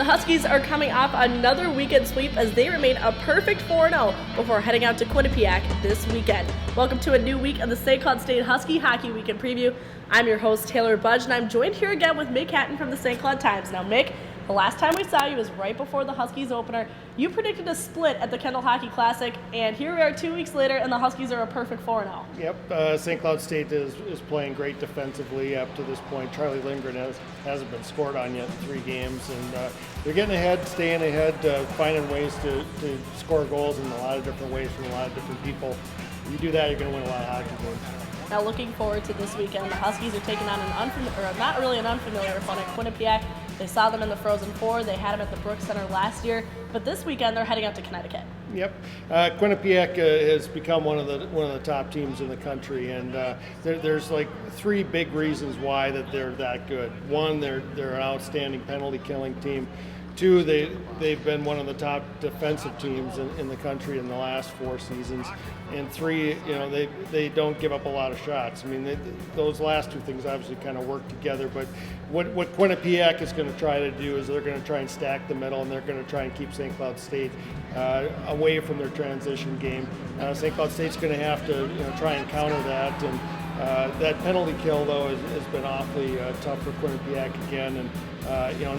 The Huskies are coming off another weekend sweep as they remain a perfect 4-0 before heading out to Quinnipiac this weekend. Welcome to a new week of the St. Cloud State Husky Hockey Weekend Preview. I'm your host, Taylor Budge, and I'm joined here again with Mick Hatten from the St. Cloud Times. Now, Mick, the last time we saw you was right before the Huskies opener. You predicted a split at the Kendall Hockey Classic, and here we are 2 weeks later, and the Huskies are a perfect 4-0. Yep, St. Cloud State is playing great defensively up to this point. Charlie Lindgren hasn't been scored on yet in 3 games, and they're getting ahead, staying ahead, finding ways to score goals in a lot of different ways from a lot of different people. If you do that, you're going to win a lot of hockey games. Now, looking forward to this weekend, the Huskies are taking on not really an unfamiliar opponent, Quinnipiac. They saw them in the Frozen Four. They had them at the Brooks Center last year, but this weekend they're heading out to Connecticut. Yep, Quinnipiac has become one of the top teams in the country, and there's like 3 big reasons why that they're that good. 1, they're an outstanding penalty killing team. 2, they've been one of the top defensive teams in the country in the last 4 seasons. And 3, they don't give up a lot of shots. I mean, those last 2 things obviously kind of work together. But what Quinnipiac is going to try to do is they're going to try and stack the middle, and they're going to try and keep St. Cloud State away from their transition game. St. Cloud State's going to have to try and counter that. And that penalty kill, though, has been awfully tough for Quinnipiac again. And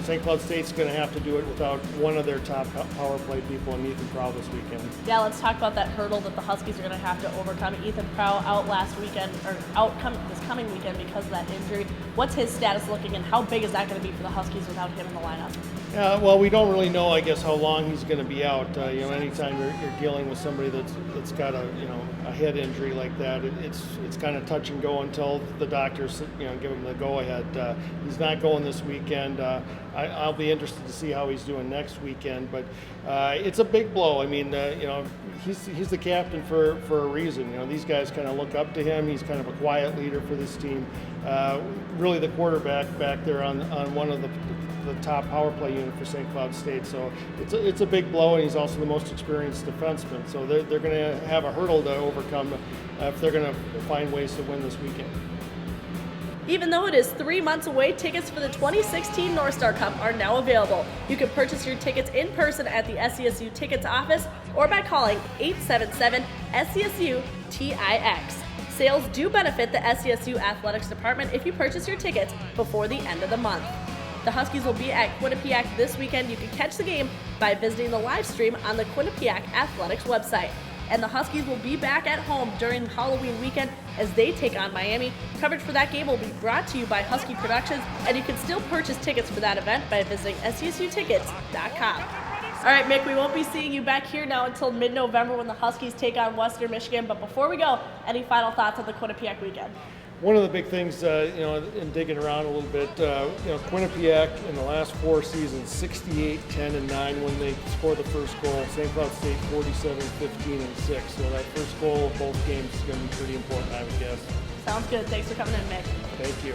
St. Cloud State's going to have to do it without one of their top power play people in Ethan Prow this weekend. Yeah, let's talk about that hurdle that the Huskies are going to have to overcome. Ethan Prow out this coming weekend because of that injury. What's his status looking, and how big is that going to be for the Huskies without him in the lineup? Well, we don't really know, I guess, how long he's going to be out. Anytime you're dealing with somebody that's got a head injury like that, it's kind of touch and go until the doctors give him the go ahead. He's not going this weekend. I'll be interested to see how he's doing next weekend, but it's a big blow. I mean, he's the captain for a reason. These guys kind of look up to him. He's kind of a quiet leader for this team. Really, the quarterback back there on one of the top power play unit for St. Cloud State. So it's a big blow, and he's also the most experienced defenseman. So they're going to have a hurdle to overcome if they're going to find ways to win this weekend. Even though it is 3 months away, tickets for the 2016 North Star Cup are now available. You can purchase your tickets in person at the SCSU Tickets office or by calling 877-SCSU-TIX. Sales do benefit the SCSU Athletics Department if you purchase your tickets before the end of the month. The Huskies will be at Quinnipiac this weekend. You can catch the game by visiting the live stream on the Quinnipiac Athletics website. And the Huskies will be back at home during Halloween weekend as they take on Miami. Coverage for that game will be brought to you by Husky Productions, and you can still purchase tickets for that event by visiting scsutickets.com. All right, Mick, we won't be seeing you back here now until mid-November when the Huskies take on Western Michigan. But before we go, any final thoughts on the Quinnipiac weekend? One of the big things, in digging around a little bit, Quinnipiac in the last 4 seasons, 68-10-9 when they scored the first goal. St. Cloud State 47-15-6. So that first goal of both games is going to be pretty important, I would guess. Sounds good. Thanks for coming in, Mick. Thank you.